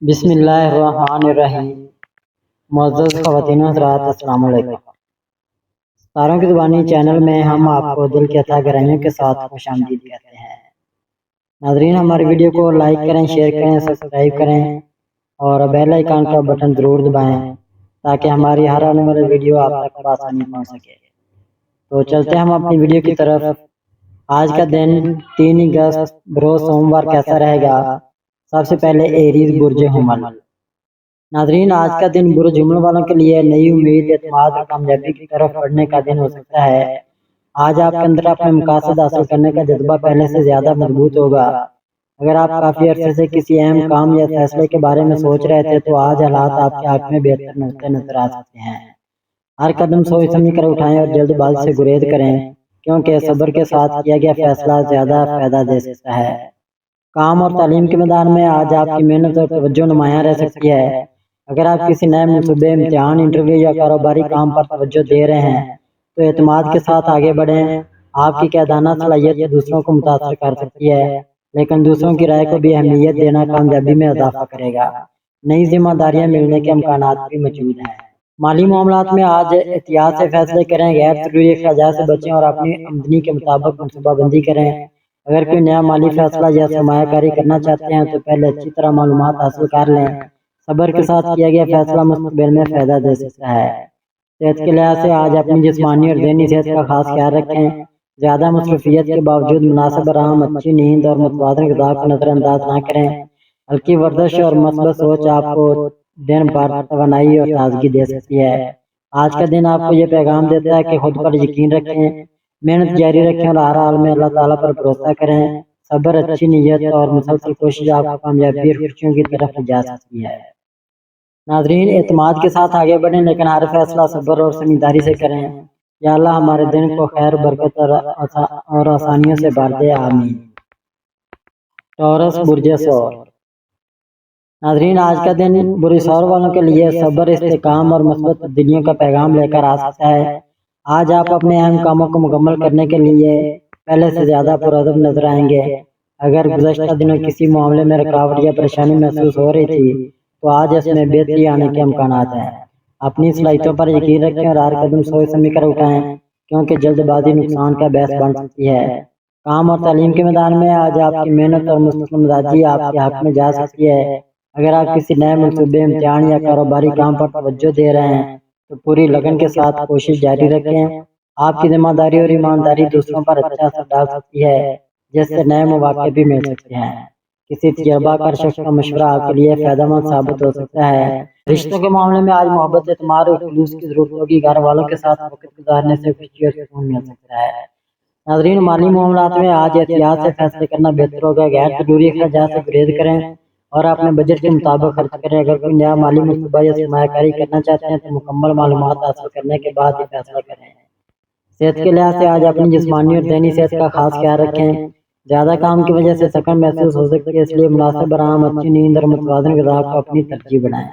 بسم اللہ الرحمن الرحیم۔ معزز خواتین و حضرات، السلام علیکم۔ ستاروں کی زبانی چینل میں ہم آپ کو دل کی عطا گرائیوں کے ساتھ خوش آمدید کہتے ہیں۔ ناظرین، ہماری ویڈیو کو لائک کریں، شیئر کریں، سبسکرائب کریں اور بیل آئیکن کا بٹن ضرور دبائیں تاکہ ہماری ہر آنے والی ویڈیو آپ تک بآسانی پہنچ سکے۔ تو چلتے ہیں ہم اپنی ویڈیو کی طرف۔ آج کا دن 3 اگست بروز سوموار کیسا رہے گا؟ سب سے پہلے ایریز برج حمل۔ ناظرین، آج کا دن برج حمل والوں کے لیے نئی امید، اعتماد اور کامیابی کی طرف بڑھنے کا دن ہو سکتا ہے۔ آج آپ کے اندر اپنے مقاصد حاصل کرنے کا جذبہ پہلے سے زیادہ مضبوط ہوگا۔ اگر آپ کافی عرصے سے کسی اہم کام یا فیصلے کے بارے میں سوچ رہے تھے تو آج حالات آپ کے حق میں بہتر ہوتے نظر آ سکتے ہیں۔ ہر قدم سوچ سمجھ کر اٹھائیں اور جلد بازی سے گریز کریں، کیونکہ صبر کے ساتھ کیا گیا فیصلہ زیادہ فائدہ دے سکتا ہے۔ کام اور تعلیم کے میدان میں آج آپ کی محنت اور توجہ نمایاں رہ سکتی ہے۔ اگر آپ کسی نئے منصوبے، امتحان، انٹرویو یا کاروباری کام پر توجہ دے رہے ہیں تو اعتماد کے ساتھ آگے بڑھیں۔ آپ کی قیادانہ صلاحیت دوسروں کو متاثر کر سکتی ہے، لیکن دوسروں کی رائے کو بھی اہمیت دینا کامیابی میں اضافہ کرے گا۔ نئی ذمہ داریاں ملنے کے امکانات بھی موجود ہیں۔ مالی معاملات میں آج احتیاط سے فیصلے کریں، غیر ضروری اخراجات سے بچیں اور اپنی آمدنی کے مطابق منصوبہ بندی کریں۔ اگر کوئی نیا مالی فیصلہ یا سرمایہ کاری کرنا چاہتے ہیں تو پہلے اچھی طرح معلومات حاصل کر لیں۔ صبر کے ساتھ کیا گیا فیصلہ مستقبل میں فائدہ دے سکتا ہے۔ صحت کے لحاظ سے آج اپنی جسمانی اور ذہنی صحت کا خاص خیال رکھیں۔ زیادہ مصروفیت کے باوجود مناسب آرام، اچھی نیند اور متوازن غذا کو نظر انداز نہ کریں۔ ہلکی ورزش اور مثبت سوچ آپ کو دن بھر توانائی اور تازگی دے سکتی ہے۔ آج کا دن آپ کو یہ پیغام دیتا ہے کہ خود پر یقین رکھیں، محنت جاری رکھیں اور ہر حال میں اللہ تعالیٰ پر بھروسہ کریں۔ صبر، اچھی نیت اور مسلسل کوشش آپ کو کامیابی اور خوشیوں کی طرف لے جا سکتی ہے۔ ناظرین، اعتماد کے ساتھ آگے بڑھیں، لیکن ہر فیصلہ صبر اور سمجھداری سے کریں۔ یا اللہ ہمارے دن کو خیر، برکت اور آسانیوں سے بھر دے، آمین۔ ٹورس برج ثور۔ ناظرین، آج کا دن برج ثور والوں کے لیے صبر، استحکام اور مثبت تبدیلیوں کا پیغام لے کر آ سکتا ہے۔ آج آپ اپنے اہم کاموں کو مکمل کرنے کے لیے پہلے سے زیادہ پرعزم نظر آئیں گے۔ اگر گزشتہ دنوں کسی معاملے میں رکاوٹ یا پریشانی محسوس ہو رہی تھی تو آج اس میں بہتری آنے کے امکانات ہیں۔ اپنی صلاحیتوں پر یقین رکھیں اور ہر قدم سوچ سمجھ کر اٹھائیں، کیونکہ جلد بازی نقصان کا باعث بن سکتی ہے۔ کام اور تعلیم کے میدان میں آج آپ کی محنت اور مستقل مزاجی آپ کے حق میں جا سکتی ہے۔ اگر آپ کسی نئے منصوبے، امتحان یا کاروباری کام پر توجہ دے رہے ہیں تو پوری لگن کے ساتھ کوشش جاری رکھیں۔ آپ کی ذمہ داری اور ایمانداری دوسروں پر اچھا اثر ڈال سکتی ہے، جس سے نئے مواقع بھی مل سکتے ہیں۔ کسی تجربہ کار شخص کا مشورہ آپ کے لیے فائدہ مند ثابت ہو سکتا ہے۔ رشتوں کے معاملے میں آج محبت، اعتماد اور خلوص کی ضرورت ہوگی۔ گھر والوں کے ساتھ وقت گزارنے سے خوشی اور سکون مل سکتا ہے۔ ناظرین، مالی معاملات میں آج احتیاط سے فیصلے کرنا بہتر ہوگا۔ غیر ضروری اخراجات سے گریز کریں اور اپنے بجٹ کے مطابق خرچ کریں۔ اگر کوئی نیا مالی منصوبہ یا سرمایہ کاری کرنا چاہتے ہیں تو مکمل معلومات حاصل کرنے کے بعد ہی فیصلہ کریں۔ صحت کے لحاظ سے آج اپنی جسمانی اور ذہنی صحت کا خاص خیال رکھیں۔ زیادہ کام کی وجہ سے تھکن محسوس ہو سکتی ہے، اس لیے مناسب آرام، اچھی نیند اور متوازن غذا کو اپنی ترجیح بنائیں۔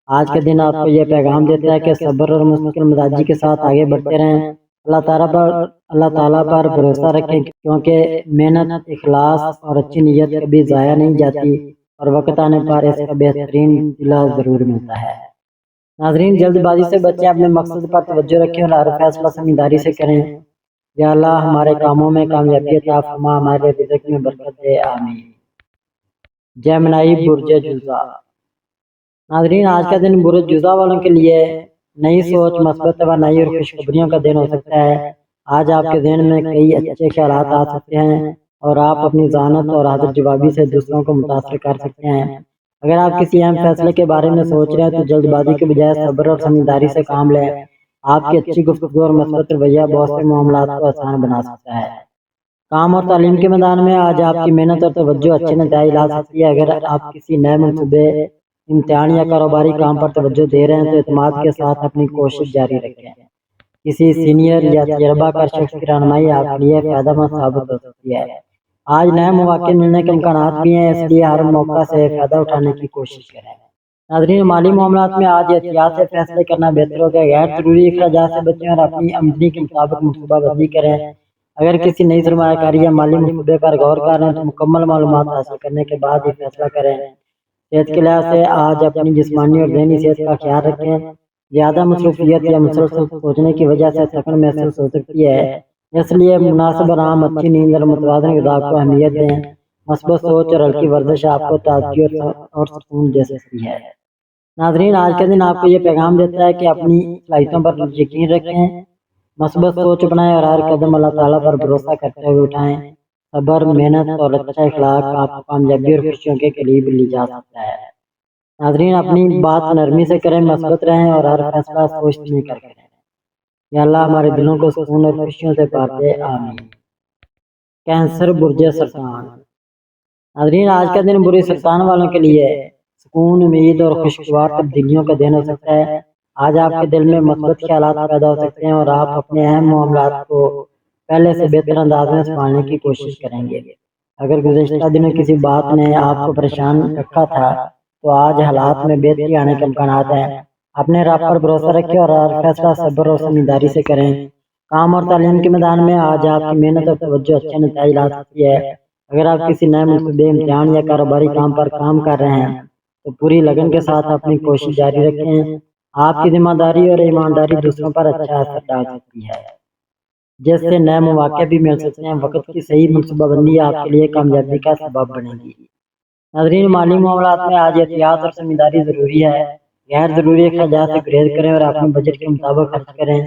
آج کا دن آپ کو یہ پیغام دیتا ہے کہ صبر اور مستقل مزاجی کے ساتھ آگے بڑھتے رہیں۔ اللہ تعالیٰ پر بھروسہ رکھیں، کیونکہ محنت، اخلاص اور اچھی نیت کبھی ضائع نہیں جاتی اور وقت آنے پر اس کا بہترین صلہ ضرور ملتا ہے۔ ناظرین، جلد بازی سے بچیں، اپنے مقصد پر توجہ رکھیں اور ہر فیصلہ سمجھداری سے کریں۔ یا اللہ ہمارے کاموں میں کامیابی عطا فرما، ہمارے رزق میں برکت دے، آمین۔ جیمنائی برج جوزا۔ ناظرین، آج کا دن برج جوزا والوں کے لیے نئی سوچ، مثبت توانائی اور خوشخبریوں کا دن ہو سکتا ہے۔ آج آپ کے ذہن میں کئی اچھے خیالات آ سکتے ہیں اور آپ اپنی ذہانت اور حاضر جوابی سے دوسروں کو متاثر کر سکتے ہیں۔ اگر آپ کسی اہم فیصلے کے بارے میں سوچ رہے ہیں تو جلد بازی کے بجائے صبر اور سمجھداری سے کام لیں۔ آپ کی اچھی گفتگو اور مثبت رویہ بہت سے معاملات کو آسان بنا سکتا ہے۔ کام اور تعلیم کے میدان میں آج آپ کی محنت اور توجہ اچھے نتائج لا سکتی ہے۔ اگر آپ کسی نئے منصوبے، امتحان یا کاروباری کام پر توجہ دے رہے ہیں تو اعتماد کے ساتھ اپنی کوشش جاری رکھیں۔ کسی سینئر یا تجربہ کار شخص کی رہنمائی آپ کے لیے فائدہ مند ثابت ہو سکتی ہے۔ آج نئے مواقع ملنے کے امکانات بھی ہیں، اس لیے ہر موقع سے فائدہ اٹھانے کی کوشش کریں۔ ناظرین، مالی معاملات میں آج احتیاط سے فیصلے کرنا بہتر ہوگا۔ غیر ضروری اخراجات سے بچیں اور اپنی آمدنی کے مطابق منصوبہ بندی کریں۔ اگر کسی نئی سرمایہ کاری یا مالی منصوبے پر غور کر رہے ہیں تو مکمل معلومات حاصل کرنے کے بعد ہی فیصلہ کریں۔ صحت کے لحاظ سے آج اپنی جسمانی اور ذہنی صحت کا خیال رکھیں۔ زیادہ مصروفیت یا مسلسل سوچنے کی وجہ سے تھکن محسوس ہو سکتی ہے، اس لیے مناسب آرام، اچھی نیند اور متوازن غذا کو اہمیت دیں۔ مثبت سوچ اور ہلکی ورزش آپ کو تازگی اور سکون دے سکتی ہے۔ ناظرین، آج کا دن آپ کو یہ پیغام دیتا ہے کہ اپنی صلاحیتوں پر یقین رکھیں، مثبت سوچ اپنائیں اور ہر قدم اللہ تعالیٰ پر بھروسہ کرتے ہوئے اٹھائیں۔ صبر، محنت اور اچھا اخلاق آپ کو کامیابی اور خوشیوں کے قریب لے جا سکتا ہے۔ ناظرین، اپنی بات نرمی سے کریں، مثبت رہیں اور ہر فیصلہ سوچ سمجھ کر کریں۔ یا اللہ ہمارے دلوں کو سکون اور خوشیوں سے بھر دے، آمین۔ کینسر، برج سرطان۔ ناظرین، آج کا دن برج سرطان والوں کے لیے سکون، امید اور خوشگوار تبدیلیوں کا دن ہو سکتا ہے۔ آج آپ کے دل میں مثبت خیالات پیدا ہو سکتے ہیں اور آپ اپنے اہم معاملات کو پہلے سے بہتر انداز میں سنبھالنے کی کوشش کریں گے۔ اگر گزشتہ دنوں کسی بات نے آپ کو پریشان رکھا تھا تو آج حالات میں بہتری آنے کے امکانات ہیں۔ اپنے رب پر بھروسہ رکھیں اور ہر فیصلہ صبر اور سمجھداری سے کریں۔ کام اور تعلیم کے میدان میں آج آپ کی محنت اور توجہ اچھے نتائج لا سکتی ہے۔ اگر آپ کسی نئے منصوبے، امتحان یا کاروباری کام پر کام کر رہے ہیں تو پوری لگن کے ساتھ اپنی کوشش جاری رکھیں۔ آپ کی ذمہ داری اور ایمانداری دوسروں پر اچھا اثر ڈال سکتی ہے، جس سے نئے مواقع بھی مل سکتے ہیں۔ وقت کی صحیح منصوبہ بندی آپ کے لیے کامیابی کا سبب بنے گی۔ ناظرین، مالی معاملات میں آج احتیاط اور سمجھداری ضروری ہے۔ غیر ضروری اخراجات سے گریز کریں اور اپنے بجٹ کے مطابق خرچ کریں۔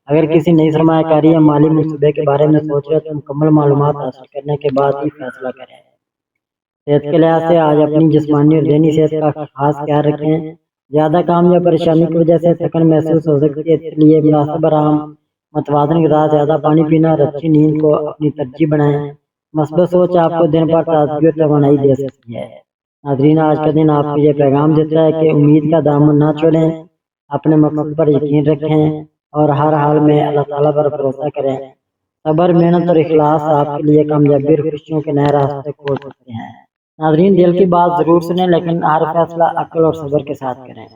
اگر کسی نئی سرمایہ کاری یا مالی منصوبے کے بارے میں سوچ رہے تو مکمل معلومات حاصل کرنے کے بعد ہی فیصلہ کریں۔ صحت کے لحاظ سے آج اپنی جسمانی اور ذہنی صحت کا خاص خیال رکھیں۔ زیادہ کام یا پریشانی کی وجہ سے تھکن محسوس ہو سکتی ہے، اس لیے مناسب آرام، متوازن غذا، زیادہ پانی پینا اور اچھی نیند کو اپنی ترجیح بنائیں۔ مثبت سوچ آپ کو دن بھر تازگی اور توانائی دے سکتی ہے۔ ناظرین، آج کا دن آپ کو یہ پیغام دیتا ہے کہ امید کا دامن نہ چھوڑیں، اپنے مقصد پر یقین رکھیں اور ہر حال میں اللہ تعالیٰ پر بھروسہ کریں۔ صبر، محنت اور اخلاص آپ کے لیے کامیابی اور خوشیوں کے نئے راستے کھول سکتے ہیں۔ ناظرین، دل کی بات ضرور سنیں لیکن ہر فیصلہ عقل اور صبر کے ساتھ کریں۔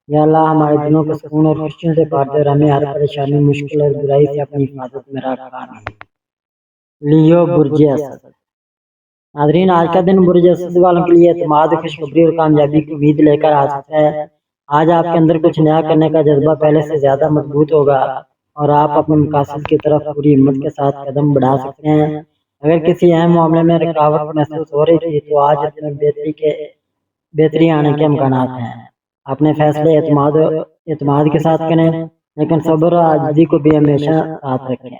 یا اللہ ہمارے دلوں کو سکون اور خوشیوں سے بھر دے اور ہمیں ہر پریشانی، مشکل اور برائی سے اپنی حفاظت میں رکھ، آمین۔ لیو، برج اسد۔ ناظرین، آج کا دن برج اسد والوں کے لیے اعتماد، خوشخبری اور کامیابی کی امید لے کر آ سکتا ہے۔ آج آپ کے اندر کچھ نیا کرنے کا جذبہ پہلے سے زیادہ مضبوط ہوگا اور آپ اپنے مقاصد کی طرف پوری ہمت کے ساتھ قدم بڑھا سکتے ہیں۔ اگر کسی اہم معاملے میں رکاوٹ محسوس ہو رہی تھی تو آج اس میں بہتری آنے کے امکانات ہیں۔ اپنے فیصلے اعتماد کے ساتھ کریں لیکن صبر اور عاجزی کو بھی ہمیشہ ساتھ رکھیں۔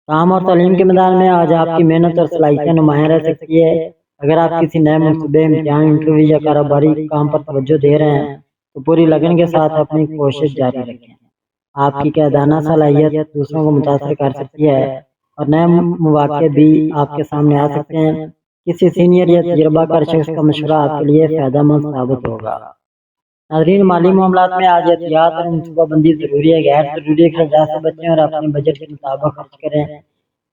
کام اور تعلیم کے میدان میں آج آپ کی محنت اور صلاحیتیں نمایاں رہ سکتی ہے۔ اگر آپ کسی نئے منصوبے، امتحان، انٹرویو یا کاروباری کام پر توجہ دے رہے ہیں تو پوری لگن کے ساتھ اپنی کوشش جاری رکھیں۔ آپ کی قیادانہ صلاحیت دوسروں کو متاثر کر سکتی ہے اور نئے مواقع بھی آپ کے سامنے آ سکتے ہیں۔ کسی سینئر یا تجربہ کار شخص کا مشورہ آپ کے لیے فائدہ مند ثابت ہوگا۔ ناظرین، مالی معاملات میں آج احتیاط اور منصوبہ بندی ضروری ہے۔ غیر ضروری اخراجات سے بچیں اور اپنے بجٹ کے مطابق خرچ کریں۔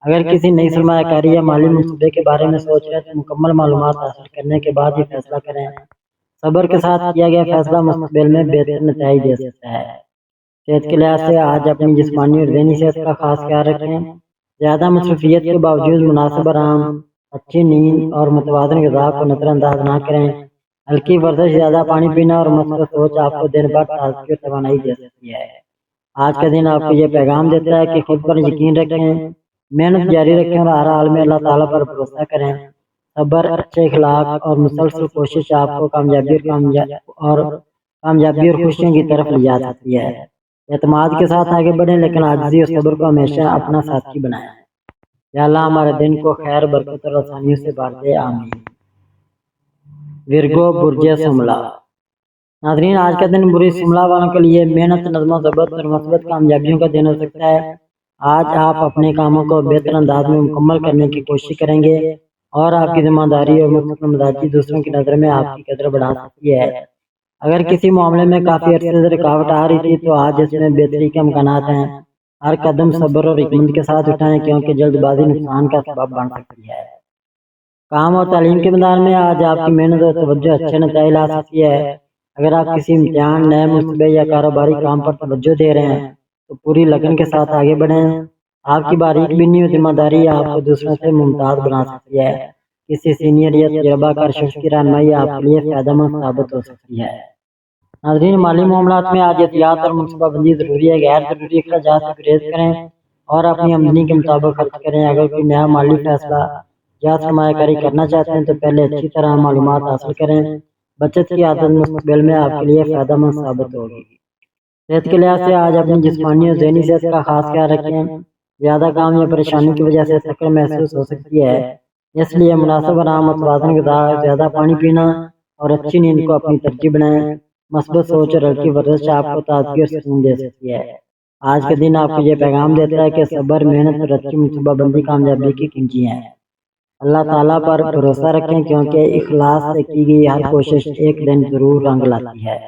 اگر کسی نئی سرمایہ کاری یا مالی منصوبے کے بارے میں سوچ رہے ہیں تو مکمل معلومات حاصل کرنے کے بعد ہی فیصلہ کریں۔ صبر کے ساتھ کیا گیا فیصلہ مستقبل میں بہتر نتائج دے سکتا ہے۔ صحت کے لحاظ سے آج اپنی جسمانی اور ذہنی صحت کا خاص خیال رکھیں۔ زیادہ مصروفیت کے باوجود مناسب آرام، اچھی نیند اور متوازن غذا کو نظر انداز نہ کریں۔ ہلکی ورزش، زیادہ پانی پینا اور مثبت سوچ آپ کو دن بھر تازگی اور توانائی دے سکتی ہے۔ آج کا دن آپ کو یہ پیغام دیتا ہے کہ خود پر یقین رکھیں، محنت جاری رکھیں اور ہر حال میں اللہ تعالیٰ پر بھروسہ کریں۔ صبر، اچھے اخلاق اور مسلسل کوشش آپ کو کامیابی اور خوشیوں کی طرف لے جا سکتی ہے۔ اعتماد کے ساتھ آگے بڑھیں لیکن عاجزی اور صبر کو ہمیشہ اپنا ساتھی بنائیں۔ یا اللہ ہمارے دن کو خیر، برکت اور آسانیوں سے بھر دے، آمین۔ ورگو، برج شملہ۔ ناظرین، آج کا دن برج شملہ والوں کے لیے محنت، نظم و ضبط اور مثبت کامیابیوں کا دن ہو سکتا ہے۔ آج آپ اپنے کاموں کو بہتر انداز میں مکمل کرنے کی کوشش کریں گے اور آپ کی ذمہ داری اور مثبت مزاجی دوسروں کی نظر میں آپ کی قدر بڑھا سکتی ہے۔ اگر کسی معاملے میں کافی عرصے سے رکاوٹ آ رہی تھی تو آج اس میں بہتری کے امکانات ہیں۔ ہر قدم صبر اور حکمت کے ساتھ اٹھائیں کیونکہ جلد بازی نقصان کا سبب بن سکتی ہے۔ کام اور تعلیم کے میدان میں آج آپ کی محنت اور توجہ اچھے نتائج لا سکتی ہے۔ اگر آپ کسی امتحان، نئے منصوبے یا کاروباری کام پر توجہ دے رہے ہیں تو پوری لگن کے ساتھ آگے بڑھیں۔ آپ کی باریک بینی اور ذمہ داری آپ کو دوسروں سے ممتاز بنا سکتی ہے۔ किसी सीनियर या तजर्बा कार शख्स की रहनुमाई आपके लिए फायदेमंद साबित हो सकती है। नाज़रीन, माली मामलात में आज एहतियात और मनसूबाबंदी ज़रूरी है। गैर ज़रूरी अखराजात से परहेज करें और अपनी आमदनी के मुताबिक खर्च करें। अगर कोई नया माली फैसला या सरमायाकारी करना चाहते हैं तो पहले अच्छी तरह मालूमात हासिल करें। बचत की आदत मुस्तकबिल में आपके लिए फायदेमंद साबित होगी। सेहत के लिहाज से आज अपनी जिस्मानी और ज़हनी सेहत का खास ख्याल रखें। ज़्यादा काम या परेशानी की वजह से थकन महसूस हो सकती है, इसलिए मुनासिब आराम, मुतवाज़न ग़िज़ा, ज़्यादा पानी पीना और अच्छी नींद को अपनी तरजीह बनाएं। मस्बत सोच और हल्की वर्जिश आपको ताज़गी और सुकून दे सकती है। आज के दिन आपको ये पैगाम देता है कि सब्र, मेहनत और अच्छी मनसूबाबंदी कामयाबी की कुंजी है। अल्लाह ताला पर भरोसा रखें, क्योंकि इखलास से की गई हर कोशिश एक दिन ज़रूर रंग लाती है।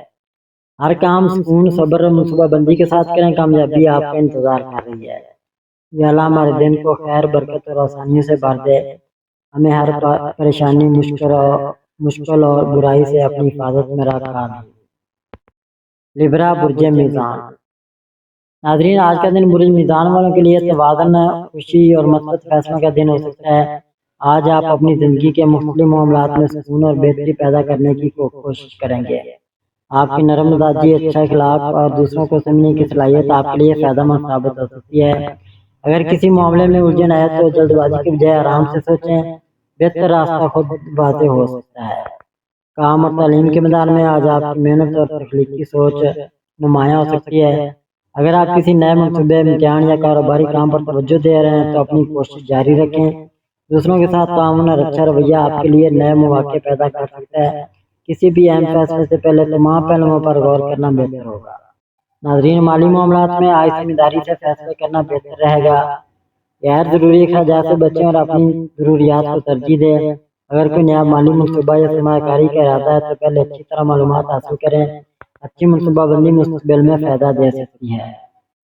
हर काम सुकून, सब्र और मनसूबाबंदी के साथ करें, कामयाबी आपका इंतजार कर रही है। या अल्लाह हमारे दिन को खैर, बरकत और आसानियों से भर दे। हमें हर परेशानी, मुश्किल और बुराई से अपनी हिफाजत में रखा। लिब्रा, बुर्ज मीज़ान। नाज़रीन, आज का दिन बुर्ज मीज़ान वालों के लिए तवाज़ुन, खुशी और मस्बत फैसलों का दिन हो सकता है। आज आप अपनी ज़िंदगी के मुख्तलिफ मामलात में सुकून और बेहतरी पैदा करने की कोशिश करेंगे। आपकी नरम मिजाजी, अच्छा अखलाक और दूसरों को समझने की सलाहियत आपके लिए फ़ायदेमंद साबित हो सकती है। अगर किसी मामले में उलझन आए तो जल्दबाजी के बजाय आराम से सोचें, बेहतर रास्ता खुद वाज़ेह हो सकता है। काम और तालीम के मैदान में आज आपकी मेहनत और तख्लीकी सोच नुमायाँ हो सकती है। अगर आप किसी नए मनसूबे, इम्तिहान या कारोबारी काम पर तवज्जो दे रहे हैं तो अपनी कोशिश जारी रखें। दूसरों के साथ ताउन और अच्छा रवैया आपके लिए नए मौके पैदा कर सकता है। किसी भी अहम फैसले से पहले तमाम पहलुओं पर गौर करना बेहतर होगा। नाज़रीन, माली मामलात में आज समझदारी से फैसले करना बेहतर रहेगा। गैर ज़रूरी अखराजात से बचें और अपनी ज़रूरियात को तरजीह दें। अगर कोई नया माली मनसूबा या सरमायाकारी का इरादा है तो पहले अच्छी तरह मालूमात हासिल करें। अच्छी मनसूबाबंदी मुस्तकबिल में फ़ायदा दे सकती है।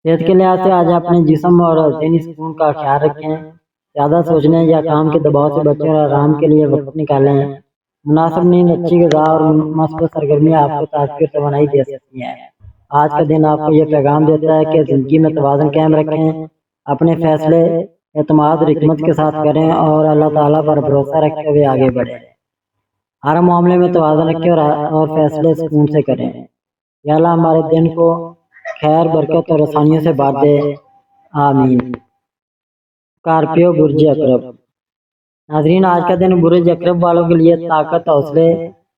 सेहत के लिहाज से आज अपने जिस्म और ज़हनी सुकून का ख्याल रखें। ज़्यादा सोचने या काम के दबाव से बचें और आराम के लिए वक्त निकालें। मुनासिब नींद, अच्छी ग़िज़ा और मस्बत सरगर्मियाँ आपको ताज़गी और तवानाई दे सकती हैं। आज का दिन आपको यह पैगाम देता है कि ज़िंदगी में तवाज़ुन कायम रखें, अपने फैसले एतमाद और हिकमत के साथ करें और अल्लाह ताला पर भरोसा रखते हुए आगे बढ़ें। हर मामले में तवाज़ुन रखें और फैसले सुकून से करें। या अल्लाह हमारे दिन को खैर, बरकत और आसानियों से भर दे। आमीन। स्कॉर्पियो, बुर्ज अकरब। नाज़रीन, आज का दिन बुर्ज अकरब वालों के लिए ताकत, हौसले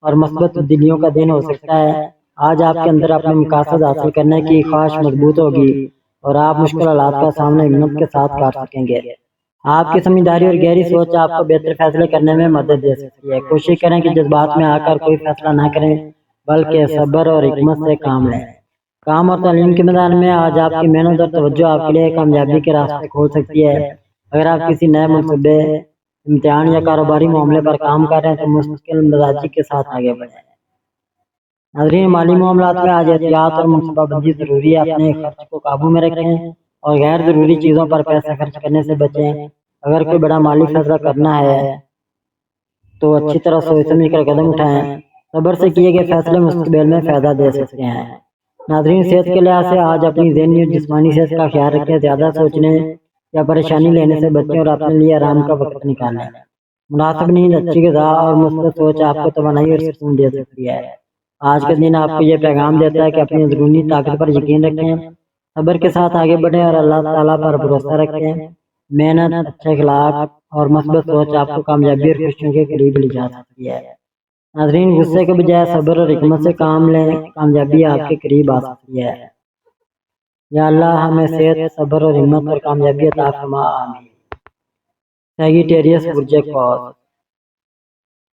और मस्बत दिलियों का दिन हो सकता है। आज आपके अंदर अपने मकासद हासिल करने की ख्वाहिश मजबूत होगी और आप मुश्किल हालात का सामना हिम्मत के साथ कर सकेंगे। आपकी समझदारी और गहरी सोच आपको बेहतर फैसले करने में मदद दे सकती है। कोशिश करें कि जज्बात में आकर कोई फैसला ना करें, बल्कि सब्र और हिकमत से काम लें। काम और तालीम के मैदान में आज आपकी मेहनत और तवज्जो आपके लिए कामयाबी के रास्ते खोल सकती है। अगर आप किसी नए मनसूबे, इम्तिहान या कारोबारी मामले पर काम कर रहे हैं तो मुस्तकिल मिजाजी के साथ आगे बढ़ें। नाज़रीन, माली मामलात में आज एहतियात और मनसूबाबंदी ज़रूरी है। अपने खर्च को काबू में रखें और गैर ज़रूरी चीज़ों पर पैसा खर्च करने से बचें। अगर कोई बड़ा माली फैसला करना है तो अच्छी तरह सोच समझ कर कदम उठाएं। सब्र से किए गए फैसले मुस्तकबिल में फ़ायदा दे सकते हैं। नाज़रीन, सेहत के लिहाज से आज अपनी ज़हनी और जिस्मानी सेहत का ख्याल रखें। ज़्यादा सोचने या परेशानी लेने से बचें और अपने लिए आराम का वक्त निकालें। मुनासिब नींद, अच्छी ग़िज़ा और मुस्बत सोच आपको तवानाई और सुकून दे सकती है। आज के दिन आपको यह पैगाम देता है कि अपनी अंदरूनी ताकत पर यकीन रखें, सब्र के साथ आगे बढ़ें और अल्लाह ताला पर भरोसा रखें। मेहनत, अच्छे अखलाक और मस्बत सोच आपको कामयाबी और खुशियों के करीब ले जा सकती है। नाज़रीन, गुस्से के बजाय सब्र और हिकमत से काम लें, कामयाबी आपके करीब आ सकती है। या अल्लाह हमें सेहत, सब्र और हिम्मत और कामयाबी अता फरमा। आमीन। सैजिटेरियस, बुर्ज कौस।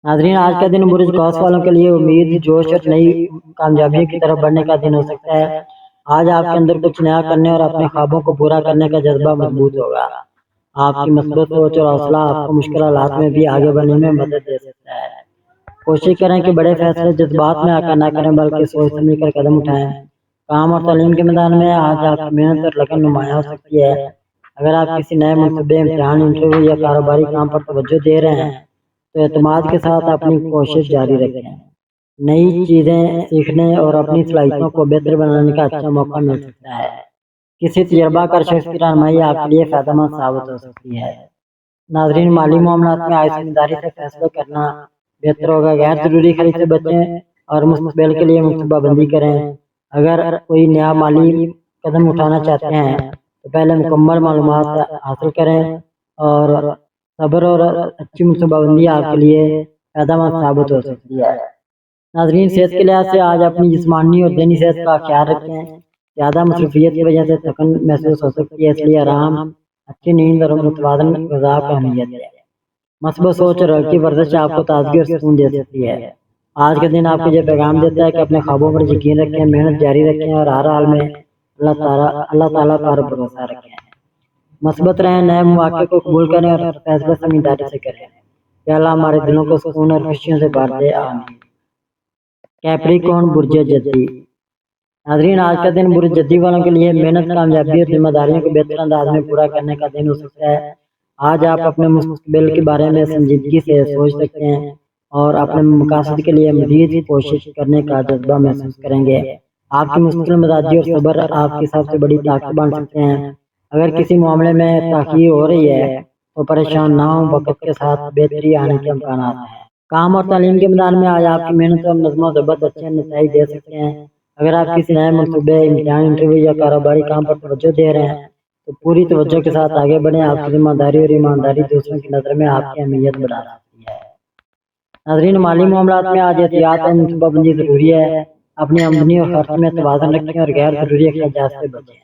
नाज़रीन, आज का दिन बुर्ज कौस वालों के लिए उम्मीद, जोश और नई कामयाबियों की तरफ बढ़ने का दिन हो सकता है। आज आपके अंदर कुछ नया करने और अपने ख्वाबों को पूरा करने का जज्बा मजबूत होगा। आपकी मस्बत सोच और हौसला आपको मुश्किल हालात में भी आगे बढ़ने में मदद दे सकता है। कोशिश करें कि बड़े फैसले जज्बात में आकर ना करें, बल्कि सोच समझ कर कदम उठाएं। काम और तालीम के मैदान में आज आपकी मेहनत और लगन नुमायाँ हो सकती है। अगर आप किसी नए मनसूबे, इम्तिहान, इंटरव्यू या कारोबारी काम पर तवज्जो दे रहे हैं तो एतमाद के साथ अपनी कोशिश जारी रखें। नई चीज़ें सीखने और अपनी सलाहियतों को बेहतर बनाने का अच्छा मौका मिल सकता है। किसी तजर्बा कर शख्स की रहनुमाई आपके लिए फ़ायदेमंद साबित हो सकती है। नाजरीन, माली मामलात में आय समझदारी से फैसला करना बेहतर होगा। गैर जरूरी खरीद से बचें और मुस्तकबिल के लिए मनसूबाबंदी करें। अगर कोई नया माली कदम उठाना चाहते हैं तो पहले मुकम्मल मालूमात हासिल करें और सब्र और अच्छी मनसूबाबंदी आपके लिए फायदेमंद साबित हो सकती है। नाजरीन, सेहत के लिहाज से आज अपनी जिस्मानी और ज़हनी सेहत का ख्याल रखें। ज़्यादा मसरूफियत की वजह से थकन महसूस हो सकती है, इसलिए आराम, अच्छी नींद और मुतवाज़न ग़िज़ा की अहमियत है। मस्बत सोच और हल्की वर्जिश आपको ताजगी और सुकून दे सकती है। आज के दिन आपको ये पैगाम देता है कि अपने ख्वाबों पर यकीन रखें, मेहनत जारी रखें और हर हाल में अल्लाह ताला पर भरोसा रखें। मस्बत रहें, नए मौके को कबूल करें और फैसले समझदारी से करें। या अल्लाह हमारे दिलों को सुकून और खुशियों से भर दे, आमीन। कैप्रिकॉर्न बुर्ज जद्दी। नाज़रीन, आज का दिन बुर्ज जद्दी वालों के लिए मेहनत, कामयाबी और जिम्मेदारियों को बेहतर अंदाज में पूरा करने का दिन हो सकता है। आज आप अपने मुस्तकबिल के बारे में संजीदगी से सोच सकते हैं और अपने मकासद के लिए मज़ीद कोशिश करने का जज्बा महसूस करेंगे। आपकी मुश्किल मिजाजी और सब्र आपकी सबसे बड़ी ताकत बन सकते हैं। अगर किसी मामले में ताख़ीर हो रही है तो परेशान ना हो, वक्त के साथ बेहतरी आने के इम्कान हैं। काम और तालीम के मैदान में आज आपकी मेहनत और नज़्म ज़ब्त अच्छे नतीजे दे सकते हैं। अगर आप किसी नए मनसूबे, इम्तिहान, इंटरव्यू या कारोबारी काम पर तवज्जो दे रहे हैं तो पूरी तवज्जो के साथ आगे बढ़ें। आपकी जिम्मेदारी और ईमानदारी दूसरों की नज़र में आपकी अहमियत बढ़ा सकती है। नाज़रीन, माली मामलात में आज एहतियात और मनसूबाबंदी ज़रूरी है। अपनी आमदनी और खर्च में तवाज़ुन रखें और गैर ज़रूरी अखराजात से बचें।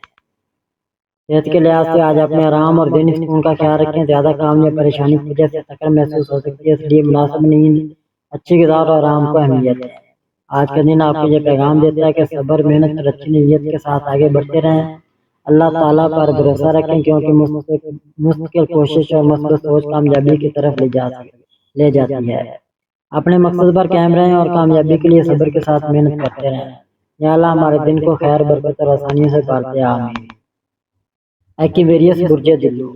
सेहत के लिहाज से आज अपने आराम और ज़हनी सुकून का ख्याल रखें। ज़्यादा काम या परेशानी की वजह से थकन महसूस हो सकती है, इसलिए मुनासिब नींद, अच्छी ग़िज़ा और आराम को अहमियत है। आज का दिन आपको ये पैगाम देता है कि सब्र, मेहनत और अच्छी नीयत के साथ आगे बढ़ते रहें। अल्लाह ताला पर भरोसा रखें, क्योंकि मुस्तकिल कोशिश और मस्बत सोच कामयाबी की तरफ ले जाती है। अपने मकसद पर कायम रहें और कामयाबी के लिए सब्र के साथ मेहनत करते रहें। या अल्लाह हमारे दिन को खैर, बरकत और आसानियों से भर दे, आमीन। एक्वेरियस बुर्ज दिल्लू।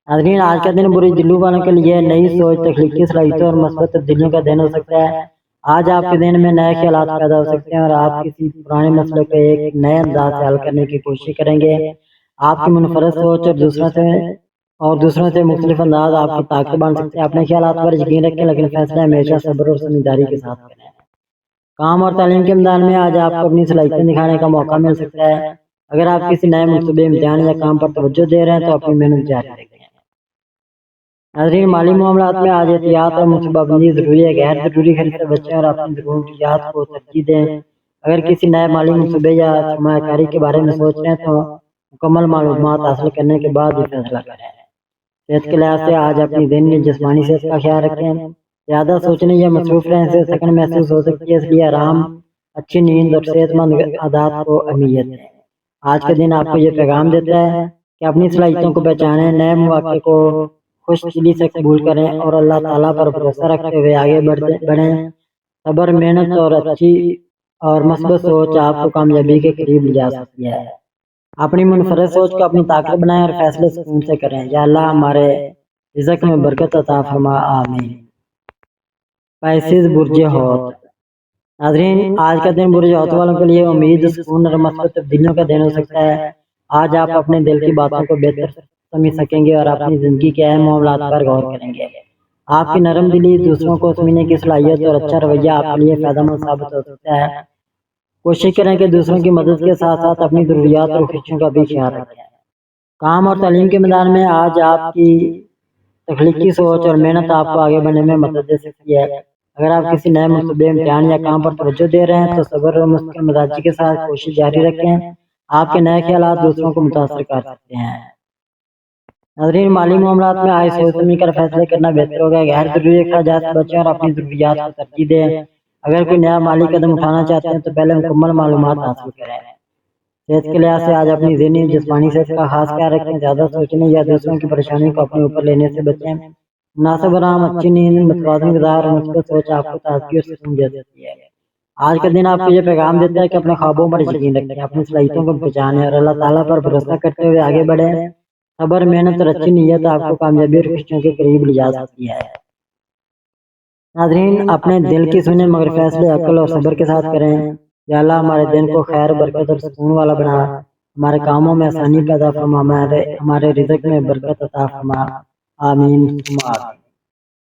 नाज़रीन, आज का दिन बुर्ज दिल्लू वालों के लिए नई सोच, तख्लीकी सलाहियतों और मस्बत तब्दीलियों का दिन हो सकता है। आज आपके दिन में नए ख्यालात पैदा हो सकते हैं और आप किसी पुराने मसले को एक नए अंदाज से हल करने की कोशिश करेंगे। आपकी मुनफरद सोच और दूसरों से मुख्तलिफ अंदाज आपकी ताकत बन सकते हैं। अपने ख्यालात पर यकीन रखें, लेकिन फैसले हमेशा सब्र और समझदारी के साथ करें। काम और तालीम के मैदान में आज आपको अपनी सलाहियतें दिखाने का मौका मिल सकता है। अगर आप किसी नए मनसूबे, इम्तिहान या काम पर तवज्जो दे रहे हैं तो अपनी मेहनत जारी रखें। नाज़रीन, माली मामलात में आज एहतियात और मनसूबाबंदी ज़रूरी है। गैर ज़रूरी खरीद से बचें और अपनी ज़रूरियात को तरजीह दें। अगर किसी नए माली मनसूबे या सरमायाकारी के बारे में सोच रहे हैं तो मुकम्मल मालूमात हासिल करने के बाद ही फैसला करें। सेहत के लिहाज से आज अपनी ज़हनी जिस्मानी सेहत का ख्याल रखें। ज़्यादा सोचने या मसरूफ़ रहने से थकन महसूस हो सकती है, इसलिए आराम, अच्छी नींद और सेहतमंद आदत को अहमियत है। आज के दिन आपको ये पैगाम देता है कि अपनी सलाहियतों को पहचानें, नए मौके को खुशदिली से कबूल करें और अल्लाह ताला पर भरोसा रखते हुए आगे बढ़ें। सब्र, मेहनत और अच्छी और मस्बत सोच आपको कामयाबी के करीब ले जा सकती है। अपनी मुनफरद सोच को अपनी ताकत बनाएं और फैसले सुकून से करें। या अल्लाह हमारे रिज़्क़ में बरकत अता फरमा, आमीन। पैसिस बुर्ज हौत। नाज़रीन, आज का दिन बुर्ज हौत वालों के लिए उम्मीद, सुकून और मस्बत तब्दीलियों का दिन हो सकता है। आज आप अपने दिल की बातों को बेहतर समझ सकेंगे और अपनी ज़िंदगी के अहम मामलात पर गौर करेंगे। आपकी नरम दिली, दूसरों को समझने की सलाहियत और अच्छा रवैया आपके लिए फायदेमंद साबित हो सकता है। कोशिश करें कि दूसरों की मदद के साथ साथ अपनी ज़रूरियात और खुशियों का भी ख्याल रखें। काम और तालीम के मैदान में आज आपकी तख्लीकी सोच और मेहनत आपको आगे बढ़ने में मदद दे सकती है। अगर आप किसी नए मनसूबे, इम्तिहान या काम पर तवज्जो दे रहे हैं तो सब्र और मुस्तकिल मिजाजी के साथ कोशिश जारी रखें। आपके नए ख्यालात दूसरों को मुतासर कर सकते हैं। नाज़रीन, माली मामलात में आय सोच समझ कर फैसले करना बेहतर होगा। गैर जरूरी अखराजात से बचें और अपनी ज़रूरियात को तरजीह दें। अगर कोई नया माली कदम उठाना चाहते हैं तो पहले मुकम्मल मालूमात हासिल करें। सेहत के लिहाज से आज अपनी ज़हनी जिस्मानी सेहत का खास ख्याल रखें। ज़्यादा सोचने या दूसरों की परेशानी को अपने ऊपर लेने से बचें। मुनासिब आराम, अच्छी नींद, मुतवाज़िन ग़िज़ा और मुस्बत सोच आपको ताज़गी और सुकून दे सकती है। आज का दिन आपको ये पैगाम देता है कि अपने ख्वाबों पर यकीन रखें, अपनी सलाहियतों को पहचानें और अल्लाह ताला पर भरोसा करते हुए आगे बढ़ें। सब्र, मेहनत और अच्छी नीयत आपको कामयाबी और खुशियों के करीब ले जा सकती है। नाज़रीन, अपने दिल की सुने मगर फैसले अक्ल और सब्र के साथ करें। या अल्लाह हमारे दिन को खैर, बरकत और सुकून वाला बना, हमारे कामों में आसानी पैदा फरमा, हमारे रिज़्क़ में बरकत अता फरमा, آمین ثم آمین۔